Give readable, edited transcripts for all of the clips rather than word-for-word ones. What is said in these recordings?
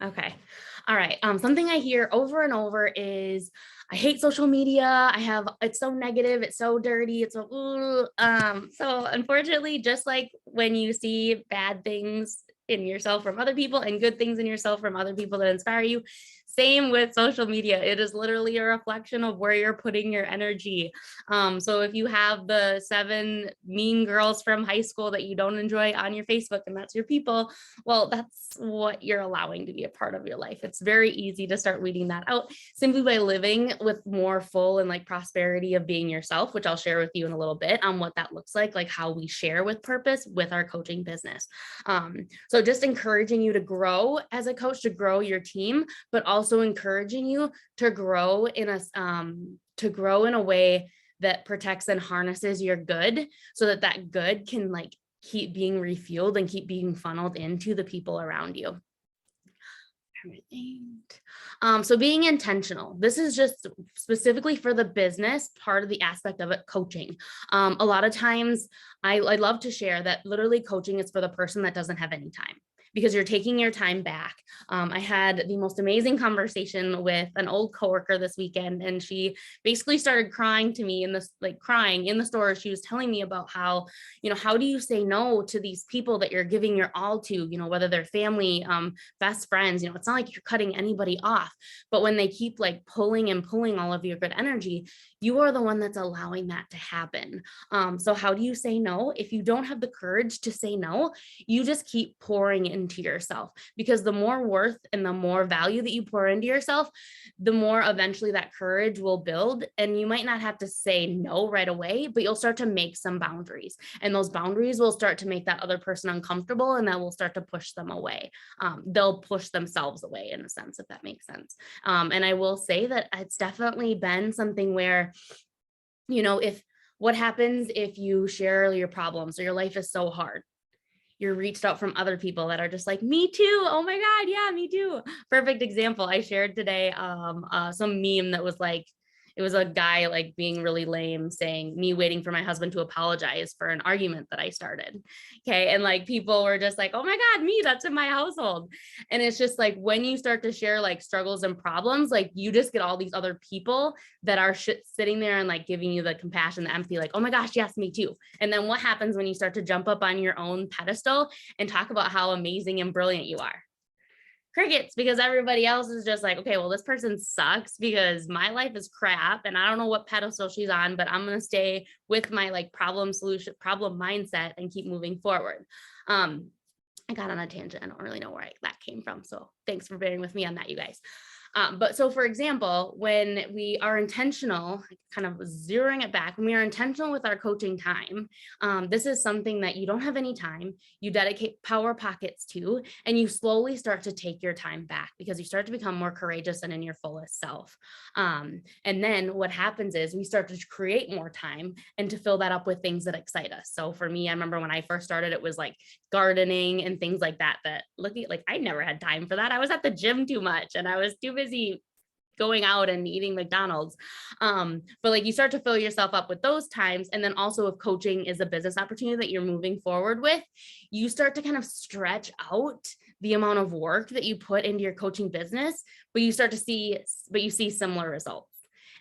Okay. All right. Something I hear over and over is I hate social media. It's so negative, it's so dirty, it's so so unfortunately, just like when you see bad things in yourself from other people and good things in yourself from other people that inspire you, same with social media. It is literally a reflection of where you're putting your energy. So if you have the seven mean girls from high school that you don't enjoy on your Facebook and that's your people, well, that's what you're allowing to be a part of your life. It's very easy to start weeding that out simply by living with more full and like prosperity of being yourself, which I'll share with you in a little bit on what that looks like how we share with purpose with our coaching business. So just encouraging you to grow as a coach, to grow your team, but also encouraging you to grow in a way that protects and harnesses your good so that that good can like keep being refueled and keep being funneled into the people around you. So being intentional, this is just specifically for the business part of the aspect of it, coaching. A lot of times I love to share that literally coaching is for the person that doesn't have any time because you're taking your time back. I had the most amazing conversation with an old coworker this weekend, and she basically started crying to me crying in the store. She was telling me about how, how do you say no to these people that you're giving your all to, whether they're family, best friends, it's not like you're cutting anybody off, but when they keep like pulling and pulling all of your good energy, you are the one that's allowing that to happen. So how do you say no? If you don't have the courage to say no, you just keep pouring into yourself, because the more worth and the more value that you pour into yourself, the more eventually that courage will build. And you might not have to say no right away, but you'll start to make some boundaries, and those boundaries will start to make that other person uncomfortable, and that will start to push them away. They'll push themselves away in a sense, if that makes sense. And I will say that it's definitely been something where, if what happens if you share your problems or your life is so hard, you're reached out from other people that are just like, me too. Oh my God. Yeah, me too. Perfect example. I shared today some meme that was like, it was a guy like being really lame saying me waiting for my husband to apologize for an argument that I started. Okay. And like people were just like, oh my God, me, that's in my household. And it's just like when you start to share like struggles and problems, like you just get all these other people that are sitting there and like giving you the compassion, the empathy, like, oh my gosh, yes, me too. And then what happens when you start to jump up on your own pedestal and talk about how amazing and brilliant you are? Crickets, because everybody else is just like, okay, well, this person sucks because my life is crap and I don't know what pedestal she's on, but I'm going to stay with my like problem mindset and keep moving forward. I got on a tangent. I don't really know where that came from. So thanks for bearing with me on that, you guys. But so for example, when we are intentional, kind of zeroing it back, when we are intentional with our coaching time, this is something that you don't have any time, you dedicate power pockets to, and you slowly start to take your time back because you start to become more courageous and in your fullest self. And then what happens is we start to create more time and to fill that up with things that excite us. So for me, I remember when I first started, it was like gardening and things like that, like I never had time for that. I was at the gym too much and I was too busy going out and eating McDonald's. But like you start to fill yourself up with those times. And then also if coaching is a business opportunity that you're moving forward with, you start to kind of stretch out the amount of work that you put into your coaching business, but you see similar results.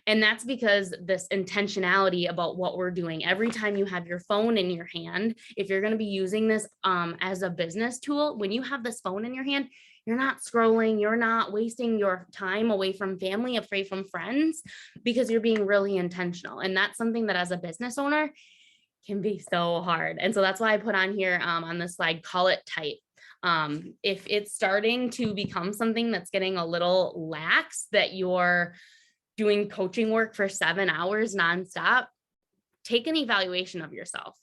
And that's because this intentionality about what we're doing every time you have your phone in your hand, if you're going to be using this as a business tool, when you have this phone in your hand, you're not scrolling, you're not wasting your time away from family, away from friends, because you're being really intentional. And that's something that as a business owner can be so hard. And so that's why I put on here on this slide, call it tight. If it's starting to become something that's getting a little lax, that you're doing coaching work for 7 hours nonstop, take an evaluation of yourself.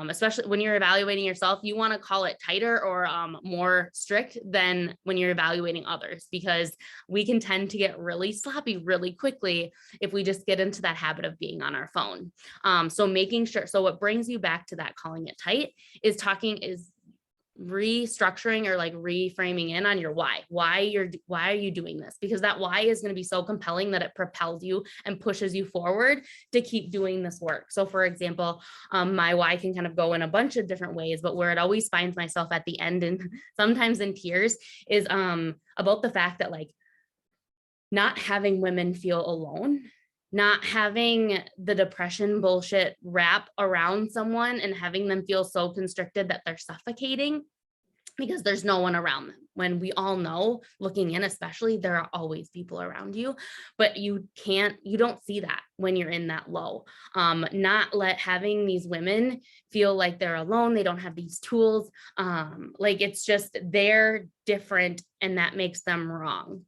Especially when you're evaluating yourself, you want to call it tighter or more strict than when you're evaluating others, because we can tend to get really sloppy really quickly if we just get into that habit of being on our phone. So making sure, so what brings you back to that calling it tight is restructuring or like reframing in on your why are you doing this, because that why is going to be so compelling that it propels you and pushes you forward to keep doing this work. So for example, my why can kind of go in a bunch of different ways, but where it always finds myself at the end and sometimes in tears is about the fact that like not having women feel alone, not having the depression bullshit wrap around someone and having them feel so constricted that they're suffocating because there's no one around them. When we all know, looking in especially, there are always people around you, but you don't see that when you're in that low. Not let having these women feel like they're alone, they don't have these tools. Like it's just they're different and that makes them wrong.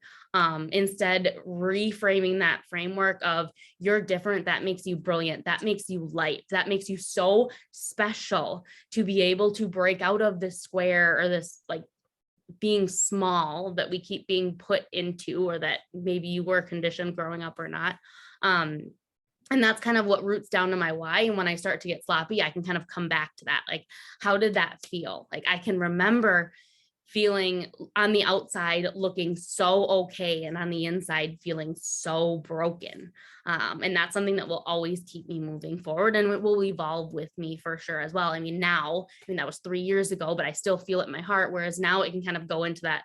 Instead, reframing that framework of you're different, that makes you brilliant, that makes you light, that makes you so special to be able to break out of this square or this like being small that we keep being put into, or that maybe you were conditioned growing up or not. And that's kind of what roots down to my why. And when I start to get sloppy, I can kind of come back to that. Like, how did that feel? Like I can remember feeling on the outside looking so okay and on the inside feeling so broken. And that's something that will always keep me moving forward, and it will evolve with me for sure as well. I mean, that was 3 years ago, but I still feel it in my heart. Whereas now it can kind of go into that,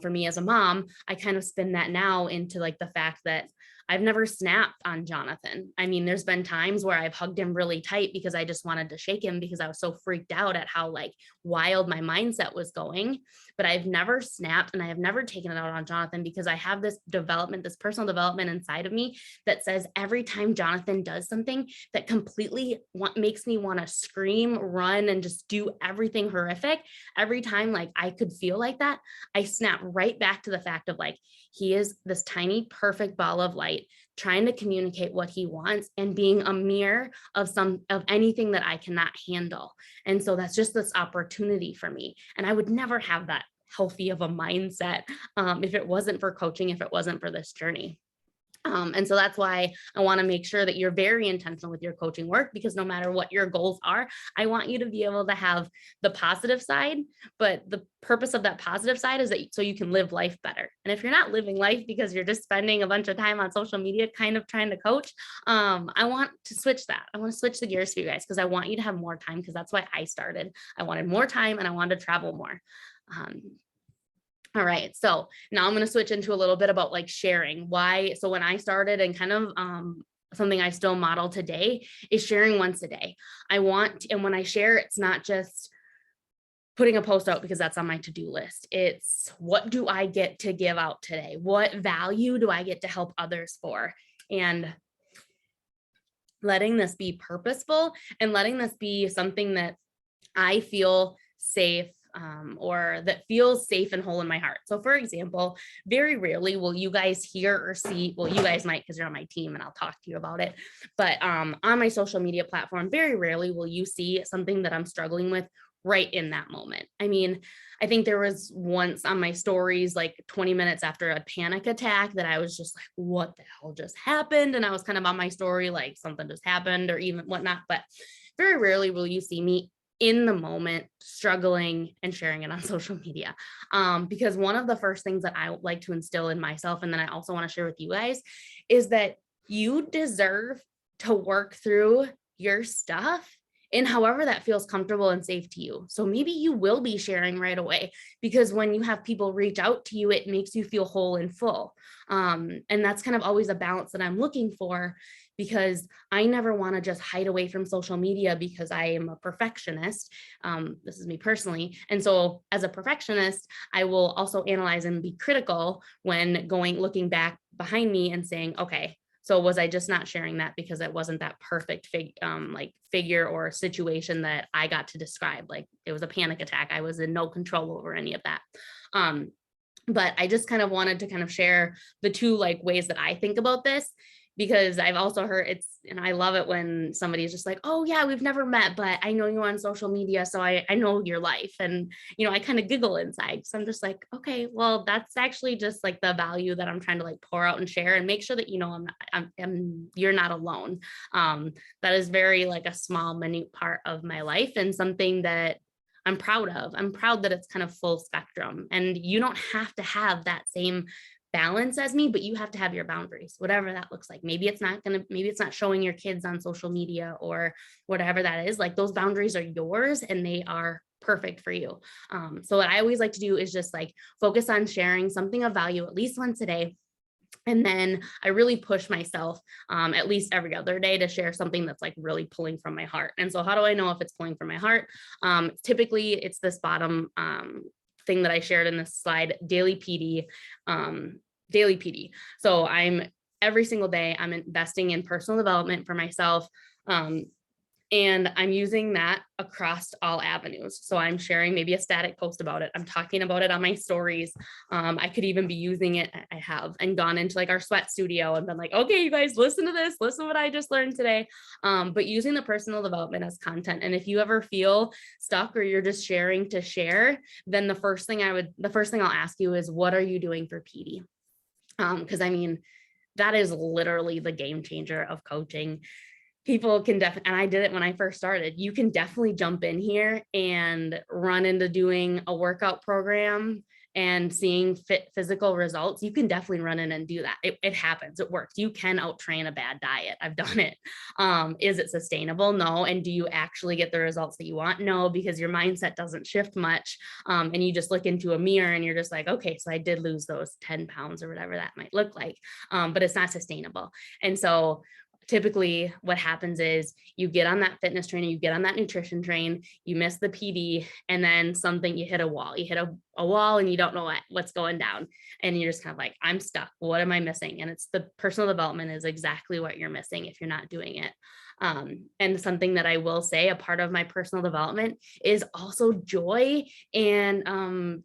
for me as a mom, I kind of spin that now into like the fact that I've never snapped on Jonathan. I mean, there's been times where I've hugged him really tight because I just wanted to shake him because I was so freaked out at how like wild my mindset was going. But I've never snapped and I have never taken it out on Jonathan because I have this personal development inside of me that says every time Jonathan does something that completely makes me want to scream, run, and just do everything horrific, every time like I could feel like that, I snap right back to the fact of like, he is this tiny, perfect ball of light trying to communicate what he wants and being a mirror of anything that I cannot handle. And so that's just this opportunity for me. And I would never have that healthy of a mindset if it wasn't for coaching, if it wasn't for this journey. And so that's why I want to make sure that you're very intentional with your coaching work, because no matter what your goals are, I want you to be able to have the positive side, but the purpose of that positive side is that so you can live life better. And if you're not living life because you're just spending a bunch of time on social media, kind of trying to coach, I want to switch that. I want to switch the gears for you guys because I want you to have more time, because that's why I started. I wanted more time and I wanted to travel more. All right, so now I'm going to switch into a little bit about like sharing why. So when I started, and kind of something I still model today, is sharing once a day. And when I share, it's not just putting a post out because that's on my to-do list. It's what do I get to give out today? What value do I get to help others for? And letting this be purposeful and letting this be something that I feel safe, or that feels safe and whole in my heart. So for example, very rarely will you guys hear or see, well, you guys might because you're on my team and I'll talk to you about it, but on my social media platform, very rarely will you see something that I'm struggling with right in that moment. I mean, I think there was once on my stories, like 20 minutes after a panic attack, that I was just like, what the hell just happened? And I was kind of on my story, like something just happened or even whatnot, but very rarely will you see me in the moment struggling and sharing it on social media. Because one of the first things that I like to instill in myself, and then I also want to share with you guys, is that you deserve to work through your stuff in however that feels comfortable and safe to you. So maybe you will be sharing right away, because when you have people reach out to you, it makes you feel whole and full. And that's kind of always a balance that I'm looking for, because I never want to just hide away from social media because I am a perfectionist. This is me personally. And so as a perfectionist, I will also analyze and be critical when looking back behind me and saying, okay, so was I just not sharing that because it wasn't that perfect figure or situation that I got to describe? Like it was a panic attack. I was in no control over any of that. But I just kind of wanted to kind of share the two like ways that I think about this, because I've also heard and I love it when somebody's just like, oh yeah, we've never met, but I know you on social media, so I know your life. And, I kind of giggle inside. So I'm just like, okay, well, that's actually just like the value that I'm trying to like pour out and share and make sure that, you're not alone. That is very like a small, minute part of my life, and something that I'm proud of. I'm proud that it's kind of full spectrum, and you don't have to have that same balance as me, but you have to have your boundaries, whatever that looks like. Maybe it's not showing your kids on social media or whatever that is. Like, those boundaries are yours and they are perfect for you. So what I always like to do is just like focus on sharing something of value at least once a day. And then I really push myself at least every other day to share something that's like really pulling from my heart. And so how do I know if it's pulling from my heart? Typically it's this bottom thing that I shared in this slide, daily PD. Daily PD. So every single day I'm investing in personal development for myself. And I'm using that across all avenues. So I'm sharing maybe a static post about it. I'm talking about it on my stories. I could even be using it. I have and gone into like our sweat studio and been like, okay, you guys, listen to this. Listen to what I just learned today. But using the personal development as content. And if you ever feel stuck or you're just sharing to share, then the first thing I'll ask you is, what are you doing for PD? Because I mean, that is literally the game changer of coaching. People can definitely, and I did it when I first started, you can definitely jump in here and run into doing a workout program and seeing physical results. You can definitely run in and do that. It happens. It works. You can out train a bad diet. I've done it. Is it sustainable? No. And do you actually get the results that you want? No, because your mindset doesn't shift much. And you just look into a mirror and you're just like, okay, so I did lose those 10 pounds or whatever that might look like. But it's not sustainable. And so typically what happens is you get on that fitness train, you get on that nutrition train, you miss the PD, and then you hit a wall, a wall and you don't know what's going down. And you're just kind of like, I'm stuck. What am I missing? And it's the personal development is exactly what you're missing if you're not doing it. And something that I will say, a part of my personal development is also joy and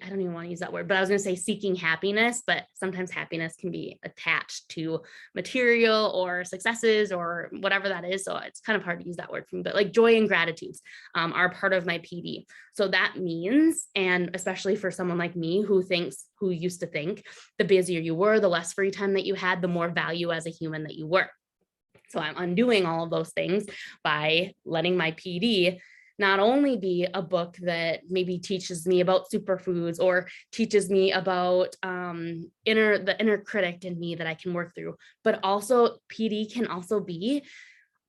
I don't even want to use that word, but I was going to say seeking happiness, but sometimes happiness can be attached to material or successes or whatever that is. So it's kind of hard to use that word for me, but like joy and gratitudes are part of my PD. So that means, and especially for someone like me who used to think the busier you were, the less free time that you had, the more value as a human that you were. So I'm undoing all of those things by letting my PD not only be a book that maybe teaches me about superfoods or teaches me about the inner critic in me that I can work through, but also PD can also be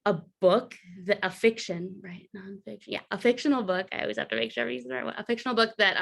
a book, a fiction, right? Nonfiction. Yeah, a fictional book. I always have to make sure I'm using the right one. A fictional book that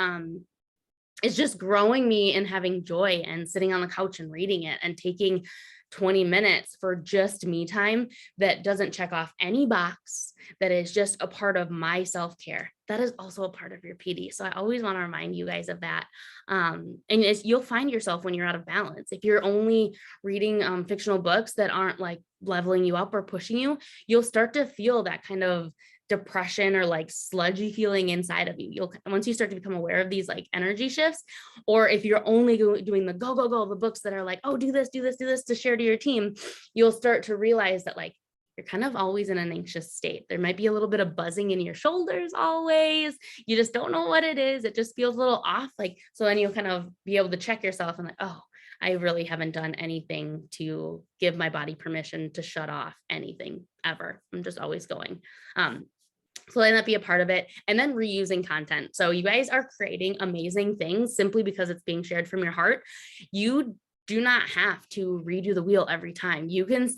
is just growing me and having joy and sitting on the couch and reading it and taking 20 minutes for just me time that doesn't check off any box, that is just a part of my self-care. That is also a part of your PD. So I always want to remind you guys of that. And you'll find yourself when you're out of balance. If you're only reading fictional books that aren't like leveling you up or pushing you, you'll start to feel that kind of depression or like sludgy feeling inside of you. Once you start to become aware of these like energy shifts, or if you're only doing the go, the books that are like, oh, do this to share to your team, you'll start to realize that like you're kind of always in an anxious state. There might be a little bit of buzzing in your shoulders always. You just don't know what it is. It just feels a little off. Like, so then you'll kind of be able to check yourself and like, oh, I really haven't done anything to give my body permission to shut off anything ever. I'm just always going. So letting that be a part of it, and then reusing content. So you guys are creating amazing things simply because it's being shared from your heart. You do not have to redo the wheel every time. You can,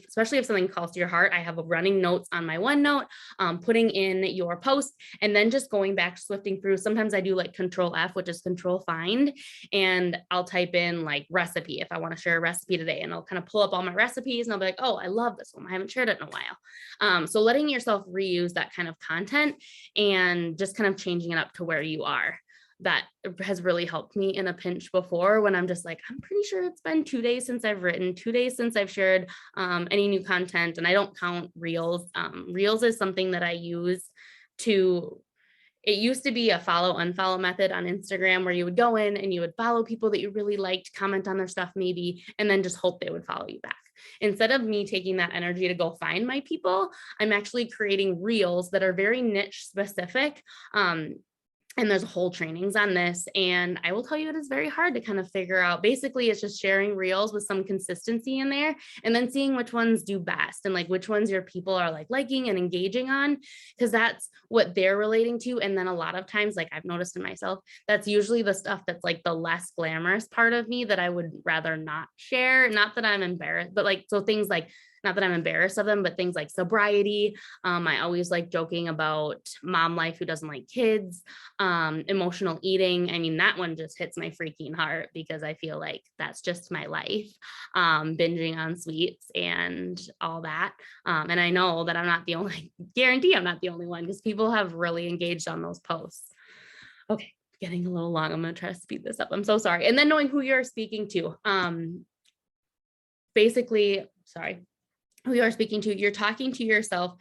especially if something calls to your heart. I have a running notes on my OneNote, putting in your post and then just going back, swifting through. Sometimes I do like Control F, which is Control Find, and I'll type in like recipe if I want to share a recipe today, and I'll kind of pull up all my recipes and I'll be like, oh, I love this one. I haven't shared it in a while. So letting yourself reuse that kind of content and just kind of changing it up to where you are. That has really helped me in a pinch before when I'm just like, I'm pretty sure it's been 2 days since I've written, 2 days since I've shared any new content, and I don't count reels. Reels is something that I use to, it used to be a follow unfollow method on Instagram where you would go in and you would follow people that you really liked, comment on their stuff maybe, and then just hope they would follow you back. Instead of me taking that energy to go find my people, I'm actually creating reels that are very niche specific. And there's whole trainings on this. And I will tell you, it is very hard to kind of figure out. Basically, it's just sharing reels with some consistency in there and then seeing which ones do best and like which ones your people are like liking and engaging on, because that's what they're relating to. And then a lot of times, like I've noticed in myself, that's usually the stuff that's like the less glamorous part of me that I would rather not share. Not that I'm embarrassed, but like, so things like, not that I'm embarrassed of them, but things like sobriety. I always like joking about mom life who doesn't like kids, emotional eating. I mean, that one just hits my freaking heart because I feel like that's just my life, binging on sweets and all that. And I know that I'm not the only, guarantee I'm not the only one because people have really engaged on those posts. Okay, getting a little long. I'm going to try to speed this up. I'm so sorry. And then knowing who you're speaking to. Basically, sorry, who you are speaking to, you're talking to yourself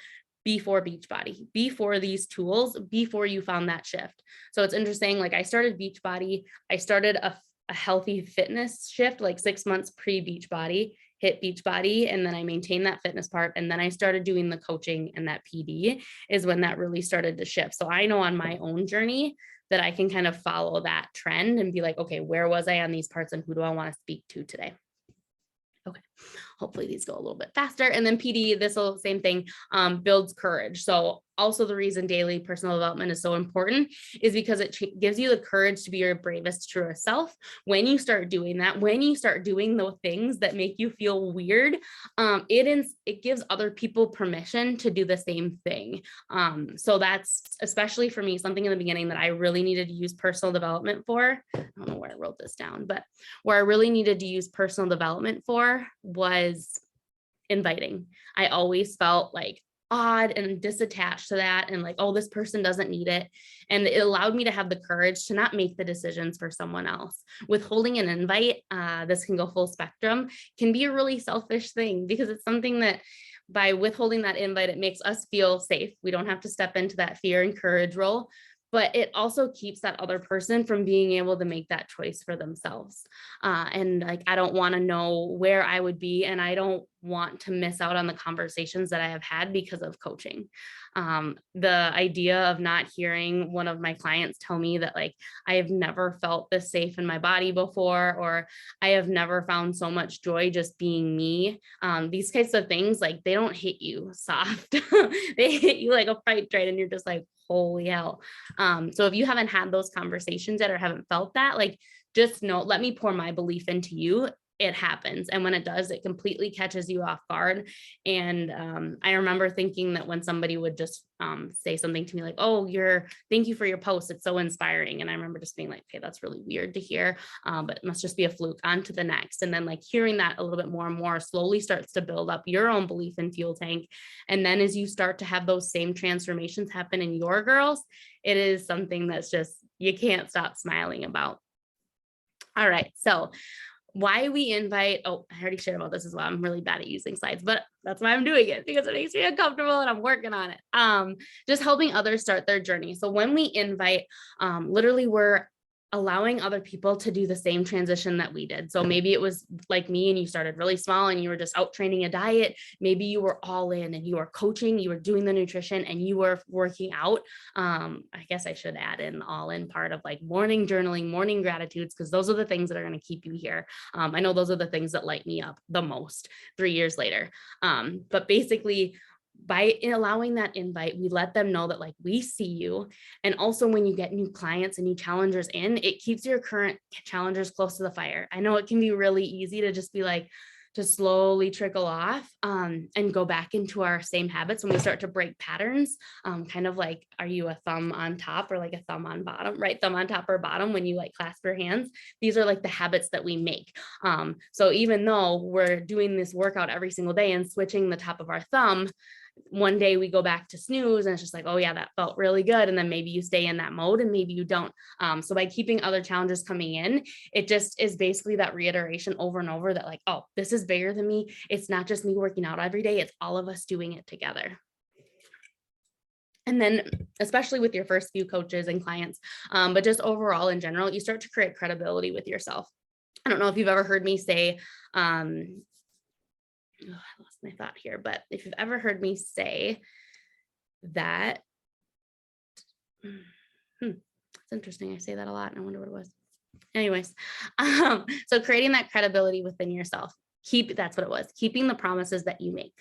before Beachbody, before these tools, before you found that shift. So it's interesting. Like I started Beachbody, I started a healthy fitness shift, like 6 months pre Beachbody, hit Beachbody, and then I maintained that fitness part. And then I started doing the coaching, and that PD is when that really started to shift. So I know on my own journey that I can kind of follow that trend and be like, okay, where was I on these parts and who do I want to speak to today? Okay, hopefully these go a little bit faster. And then PD, this will same thing, builds courage. So also the reason daily personal development is so important is because it gives you the courage to be your bravest, truest self. When you start doing that, when you start doing the things that make you feel weird, it gives other people permission to do the same thing. So that's especially for me, something in the beginning that I really needed to use personal development for. I don't know where I wrote this down, but where I really needed to use personal development for was inviting. I always felt like odd and disattached to that and like, oh, this person doesn't need it. And it allowed me to have the courage to not make the decisions for someone else. Withholding an invite, this can go full spectrum, can be a really selfish thing because it's something that by withholding that invite, it makes us feel safe. We don't have to step into that fear and courage role, but it also keeps that other person from being able to make that choice for themselves. And like, I don't want to know where I would be, and I don't want to miss out on the conversations that I have had because of coaching. The idea of not hearing one of my clients tell me that like, I have never felt this safe in my body before, or I have never found so much joy just being me. These types of things, like they don't hit you soft. They hit you like a freight train and you're just like, holy hell. So if you haven't had those conversations yet or haven't felt that, like, just know, let me pour my belief into you. It happens. And when it does, it completely catches you off guard. And I remember thinking that when somebody would just say something to me like, oh, thank you for your post. It's so inspiring. And I remember just being like, okay, that's really weird to hear, but it must just be a fluke. On to the next. And then like hearing that a little bit more and more slowly starts to build up your own belief in fuel tank. And then as you start to have those same transformations happen in your girls, it is something that's just, you can't stop smiling about. All right. So why we invite, oh, I already shared about this as well. I'm really bad at using slides, but that's why I'm doing it because it makes me uncomfortable and I'm working on it. Just helping others start their journey. So when we invite, literally we're allowing other people to do the same transition that we did. So maybe it was like me and you started really small and you were just out training a diet. Maybe you were all in and you were coaching, you were doing the nutrition and you were working out. I guess I should add in all in part of like morning journaling, morning gratitudes, because those are the things that are going to keep you here. I know those are the things that light me up the most 3 years later. But basically, by allowing that invite, we let them know that like we see you. And also when you get new clients and new challengers in, it keeps your current challengers close to the fire. I know it can be really easy to just be like, to slowly trickle off and go back into our same habits when we start to break patterns, kind of like, are you a thumb on top or like a thumb on bottom, right? Thumb on top or bottom when you like clasp your hands. These are like the habits that we make. So even though we're doing this workout every single day and switching the top of our thumb, one day we go back to snooze and it's just like, oh yeah, that felt really good. And then maybe you stay in that mode and maybe you don't. So by keeping other challenges coming in, it just is basically that reiteration over and over that like, oh, this is bigger than me. It's not just me working out every day. It's all of us doing it together. And then especially with your first few coaches and clients, but just overall in general, you start to create credibility with yourself. I don't know if you've ever heard me say, I lost my thought here, but if you've ever heard me say that, it's interesting. I say that a lot and I wonder what it was. Anyways, so creating that credibility within yourself. That's what it was, keeping the promises that you make,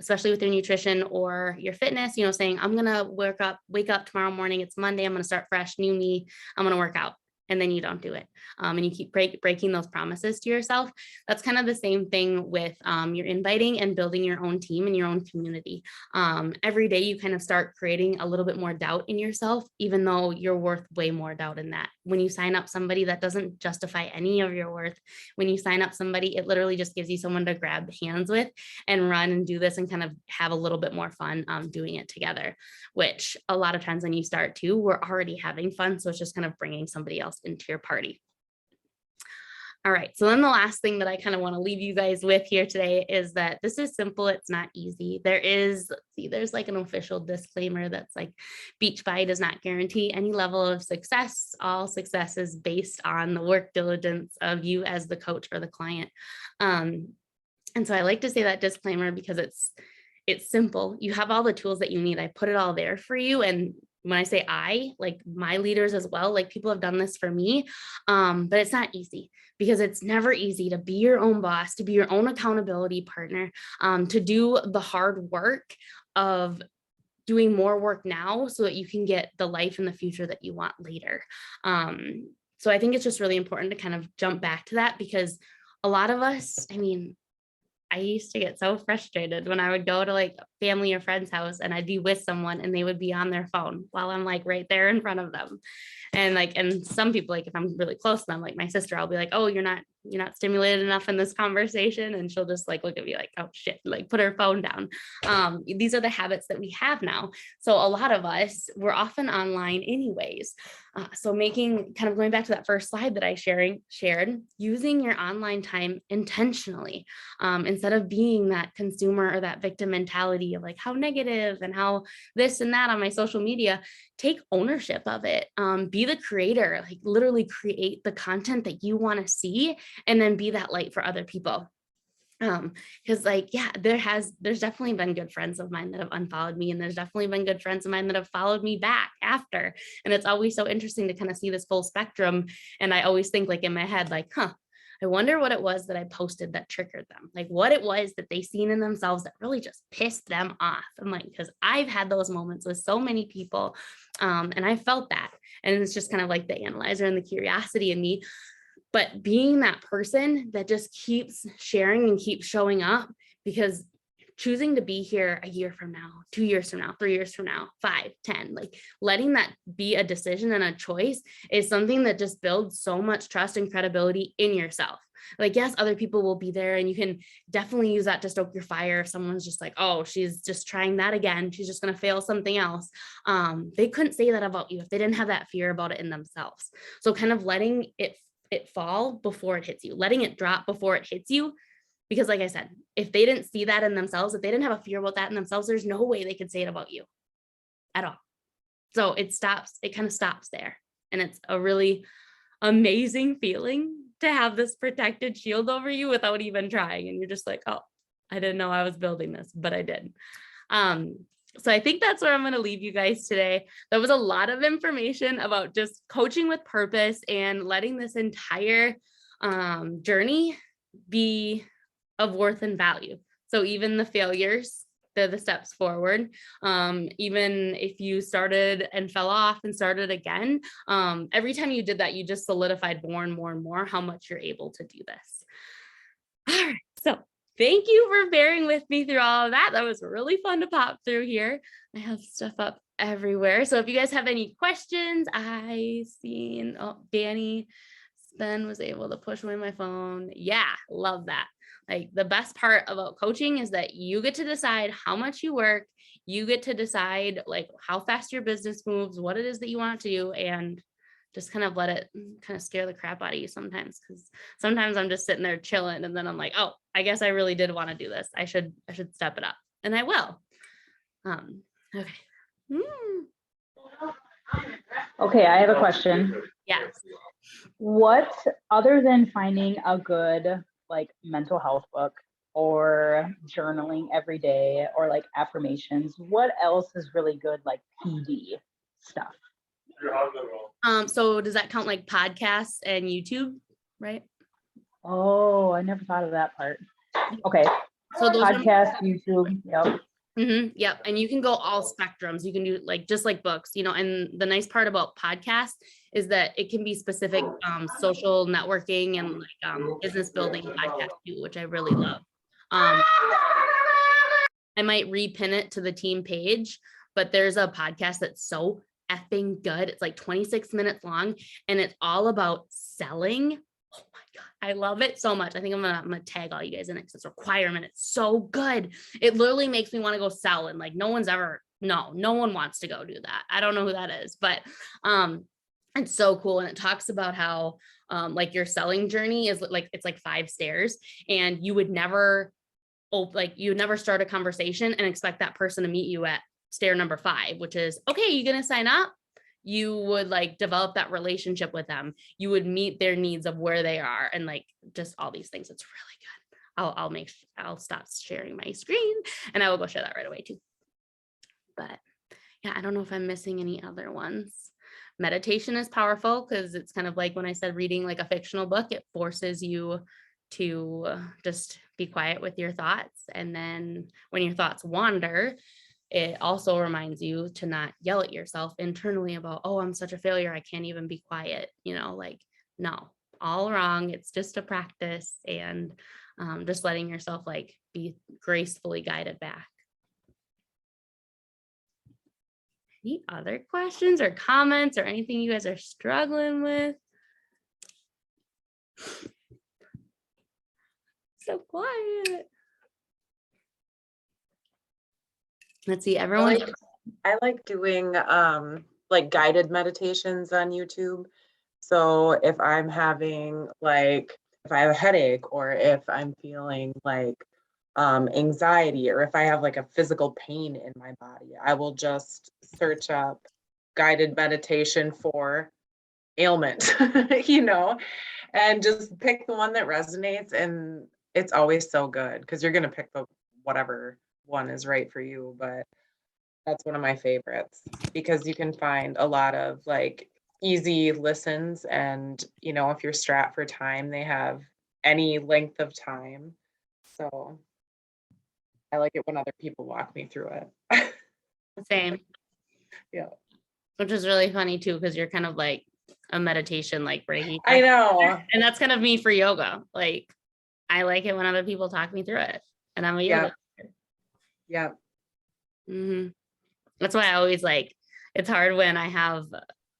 especially with your nutrition or your fitness, saying, I'm going to wake up tomorrow morning. It's Monday. I'm going to start fresh, new me. I'm going to work out. And then you don't do it. And you keep breaking those promises to yourself. That's kind of the same thing with your inviting and building your own team and your own community. Every day you kind of start creating a little bit more doubt in yourself, even though you're worth way more doubt in that. When you sign up somebody, that doesn't justify any of your worth. When you sign up somebody, it literally just gives you someone to grab hands with and run and do this and kind of have a little bit more fun doing it together, which a lot of times when you start too, we're already having fun. So it's just kind of bringing somebody else into your party. All right, so then the last thing that I kind of want to leave you guys with here today is that this is simple. It's not easy. There's like an official disclaimer that's like Beachbody does not guarantee any level of success. All success is based on the work diligence of you as the coach or the client. And so I like to say that disclaimer because it's simple. You have all the tools that you need. I put it all there for you. And when I say like my leaders as well, like people have done this for me, but it's not easy because it's never easy to be your own boss, to be your own accountability partner, to do the hard work of doing more work now so that you can get the life in the future that you want later. So I think it's just really important to kind of jump back to that because a lot of us, I used to get so frustrated when I would go to like family or friend's house and I'd be with someone and they would be on their phone while I'm like right there in front of them. And some people, like if I'm really close to them, like my sister, I'll be like, oh, you're not stimulated enough in this conversation. And she'll just like look at me like, oh shit, like put her phone down. These are the habits that we have now. So a lot of us, we're often online anyways. So going back to that first slide that I shared, using your online time intentionally, instead of being that consumer or that victim mentality of like how negative and how this and that on my social media, take ownership of it. Be the creator, like literally create the content that you want to see and then be that light for other people. Because there's definitely been good friends of mine that have unfollowed me, and there's definitely been good friends of mine that have followed me back after. And it's always so interesting to kind of see this full spectrum. And I always think like in my head, like, I wonder what it was that I posted that triggered them, like what it was that they seen in themselves that really just pissed them off. I'm like, because I've had those moments with so many people, and I felt that. And it's just kind of like the analyzer and the curiosity in me. But being that person that just keeps sharing and keeps showing up, because choosing to be here a year from now, 2 years from now, 3 years from now, 5, 10, like letting that be a decision and a choice is something that just builds so much trust and credibility in yourself. Like, yes, other people will be there and you can definitely use that to stoke your fire. If someone's just like, oh, she's just trying that again, she's just going to fail something else. They couldn't say that about you if they didn't have that fear about it in themselves. So kind of letting it fall before it hits you, letting it drop before it hits you. Because like I said, if they didn't see that in themselves, if they didn't have a fear about that in themselves, there's no way they could say it about you at all. So it kind of stops there. And it's a really amazing feeling to have this protected shield over you without even trying. And you're just like, oh, I didn't know I was building this, but I did. So I think that's where I'm going to leave you guys today. That was a lot of information about just coaching with purpose and letting this entire journey be of worth and value. So even the failures, they're the steps forward. Even if you started and fell off and started again, every time you did that, you just solidified more and more and more how much you're able to do this. All right. So thank you for bearing with me through all of that. That was really fun to pop through here. I have stuff up everywhere. So if you guys have any questions, Danny Sven was able to push away my phone. Yeah, love that. Like the best part about coaching is that you get to decide how much you work. You get to decide like how fast your business moves, what it is that you want to do, and just kind of let it kind of scare the crap out of you sometimes. Because sometimes I'm just sitting there chilling and then I'm like, oh, I guess I really did want to do this. I should step it up, and I will. Okay. Okay, I have a question. Yes. What, other than finding a good like mental health book or journaling every day or like affirmations, what else is really good like PD stuff? So does that count like podcasts and YouTube, right? Oh, I never thought of that part. Okay. So those are Podcast, YouTube. Yep. Yep. And you can go all spectrums. You can do like just like books, and the nice part about podcasts is that it can be specific social networking and like business building podcast too, which I really love. I might repin it to the team page, but there's a podcast that's so effing good. It's like 26 minutes long and it's all about selling. Oh my God, I love it so much. I think I'm gonna tag all you guys in it because it's a requirement. It's so good. It literally makes me want to go sell, and like no one wants to go do that. I don't know who that is, but it's so cool. And it talks about how like your selling journey is like, it's like 5 stairs, and you would never start a conversation and expect that person to meet you at stair number 5, which is, okay, you gonna sign up? You would like develop that relationship with them. You would meet their needs of where they are and like just all these things. It's really good. I'll stop sharing my screen and I will go share that right away too. But yeah, I don't know if I'm missing any other ones. Meditation is powerful because it's kind of like when I said reading like a fictional book, it forces you to just be quiet with your thoughts. And then when your thoughts wander, it also reminds you to not yell at yourself internally about, oh, I'm such a failure, I can't even be quiet. Like, no, all wrong. It's just a practice, and just letting yourself like be gracefully guided back. Any other questions or comments or anything you guys are struggling with? So quiet. Let's see, everyone. I like doing like guided meditations on YouTube. So if I'm having if I have a headache, or if I'm feeling like anxiety, or if I have like a physical pain in my body, I will just search up guided meditation for ailment, and just pick the one that resonates. And it's always so good because you're going to pick the whatever one is right for you. But that's one of my favorites because you can find a lot of like easy listens, and if you're strapped for time, they have any length of time. So I like it when other people walk me through it. Same. Yeah. Which is really funny too, because you're kind of like a meditation, like Reiki. I know. And that's kind of me for yoga. Like, I like it when other people talk me through it, and I'm a yoga. Yeah. That's why I always it's hard when I have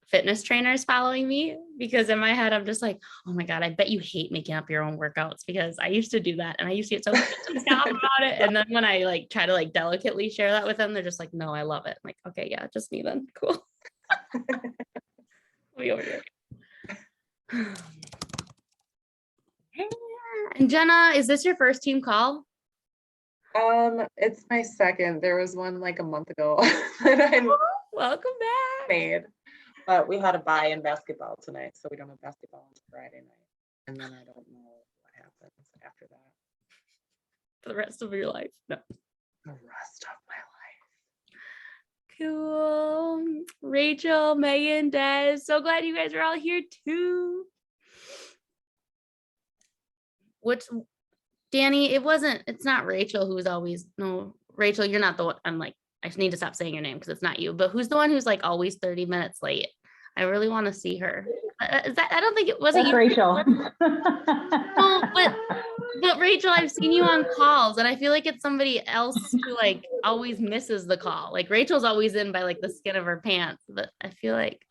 fitness trainers following me, because in my head, I'm just like, oh my God, I bet you hate making up your own workouts, because I used to do that and I used to get so pissed off about it. And then when I try to delicately share that with them, they're just like, no, I love it. I'm like, okay, yeah, just me then. Cool. Let me over here. And Jenna, is this your first team call? It's my second. There was one like a month ago that I Welcome back. made, but we had a bye in basketball tonight, so we don't have basketball until Friday night, and then I don't know what happens after that. For the rest of your life? No. The rest of my life. Cool. Rachel, Megan, Des, so glad you guys are all here too. Danny, it's not Rachel who's always, no, Rachel, you're not the one. I need to stop saying your name because it's not you, but who's the one who's always 30 minutes late? I really want to see her. I don't think it wasn't you. Rachel. No, but Rachel, I've seen you on calls and I feel like it's somebody else who always misses the call. Rachel's always in by the skin of her pants, but I feel like.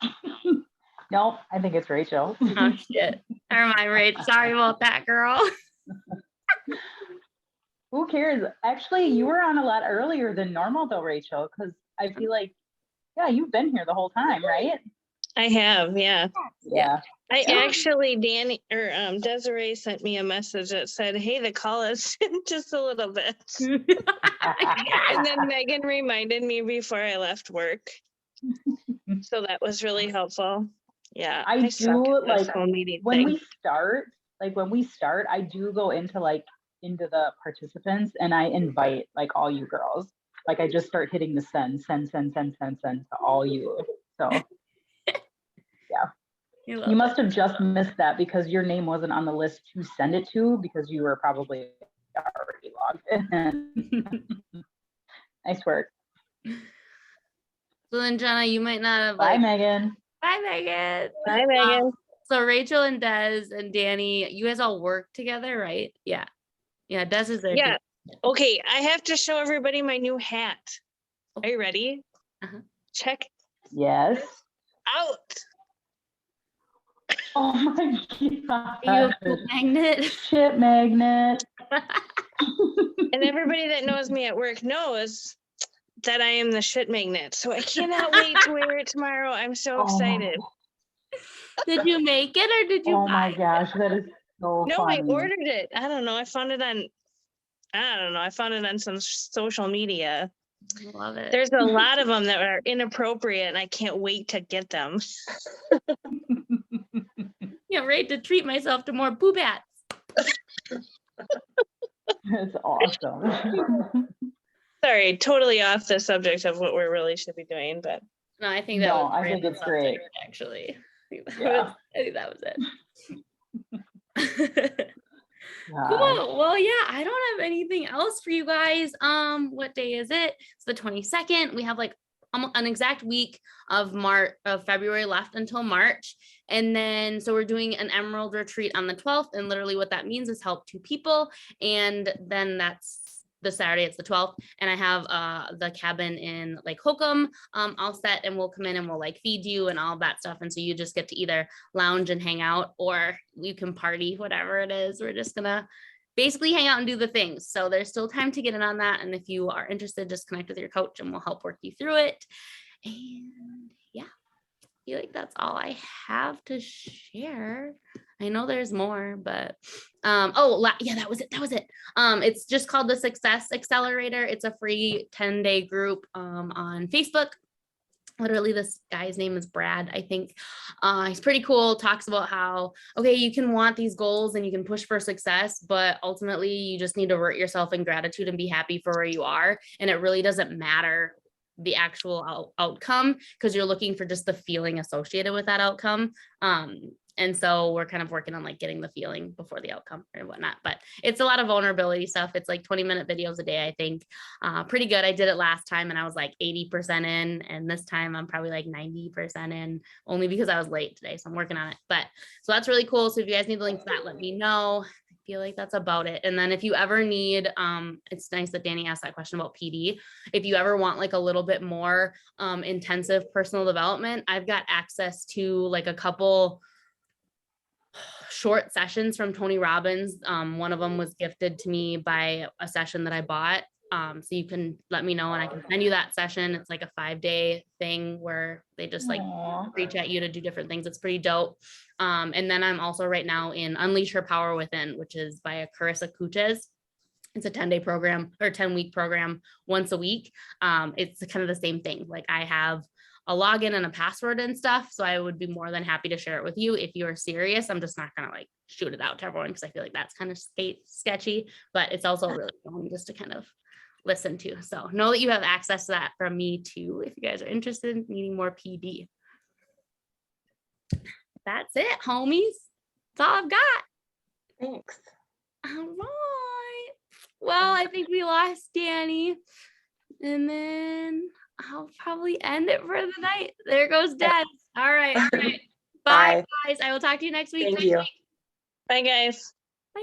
No, I think it's Rachel. Oh shit. Never mind, Rach. Sorry about that, girl. Who cares? Actually, you were on a lot earlier than normal though, Rachel, because I feel like, yeah, you've been here the whole time, right? I have, yeah. Yeah. I actually, Danny or Desiree sent me a message that said, hey, the call is just a little bit. And then Megan reminded me before I left work. So that was really helpful. Yeah. I do phone meeting when thing. we start, I do go into the participants and I invite all you girls. I just start hitting the send to all you. So You love You it. must have just missed that because your name wasn't on the list to send it to because you were probably already logged in. Nice work. So then Jenna, you might not have Bye, like, Megan. bye Megan. Bye, Megan. So Rachel and Des and Danny, you guys all work together, right? Yeah. Yeah, Des is there. Yeah. too. Okay, I have to show everybody my new hat. Are you ready? Uh-huh. Check Yes. out. Oh my Are you a god. poop magnet? Shit magnet. And everybody that knows me at work knows that I am the shit magnet. So I cannot wait to wear it tomorrow. I'm so excited. Did you make it or did you Oh buy my gosh, that is so No, funny. I ordered it. I don't know. I found it on some social media. it? Love it. There's a lot of them that are inappropriate and I can't wait to get them. Can't wait to treat myself to more poop hats. That's awesome. Sorry, totally off the subject of what we really should be doing, but No, I think that No, was I right think on it's great. subject, actually. Yeah. I think that was it. Gosh. Cool. Well, yeah, I don't have anything else for you guys. What day is it? It's the 22nd. We have like an exact week of February left until March. And then, so we're doing an Emerald retreat on the 12th. And literally what that means is help 2 people. And then that's the Saturday, it's the 12th. And I have the cabin in like Hookham all set, and we'll come in and we'll like feed you and all of that stuff. And so you just get to either lounge and hang out, or you can party, whatever it is. We're just gonna basically hang out and do the things. So there's still time to get in on that. And if you are interested, just connect with your coach and we'll help work you through it. And yeah, I feel like that's all I have to share. I know there's more, but yeah, that was it. It's just called the Success Accelerator. It's a free 10-day group on Facebook. Literally, this guy's name is Brad, I think. He's pretty cool, talks about how, okay, you can want these goals and you can push for success, but ultimately you just need to root yourself in gratitude and be happy for where you are. And it really doesn't matter the actual outcome, because you're looking for just the feeling associated with that outcome. And so we're kind of working on like getting the feeling before the outcome or whatnot, but it's a lot of vulnerability stuff. It's like 20-minute videos a day, I think. Pretty good. I did it last time and I was like 80% in, and this time I'm probably like 90% in, only because I was late today. So I'm working on it, but so that's really cool. So if you guys need the link to that, let me know. I feel like that's about it. And then if you ever need, it's nice that Danny asked that question about PD. If you ever want like a little bit more intensive personal development, I've got access to like a couple short sessions from Tony Robbins. One of them was gifted to me by a session that I bought. So you can let me know and I can send you that session. It's like a 5-day thing where they just like Aw. reach at you to do different things. It's pretty dope. And then I'm also right now in Unleash Her Power Within, which is by Carissa Kuches. It's a 10-day program or 10-week program once a week. It's kind of the same thing. Like I have a login and a password and stuff. So I would be more than happy to share it with you if you're serious. I'm just not going to like shoot it out to everyone because I feel like that's kind of sketchy, but it's also really fun just to kind of listen to. So know that you have access to that from me too, if you guys are interested in needing more PD. That's it, homies. That's all I've got. Thanks. All right. Well, I think we lost Danny. And then I'll probably end it for the night. There goes Des. All right. Bye, Bye. guys. I will talk to you next week. Thank you. bye guys. Bye.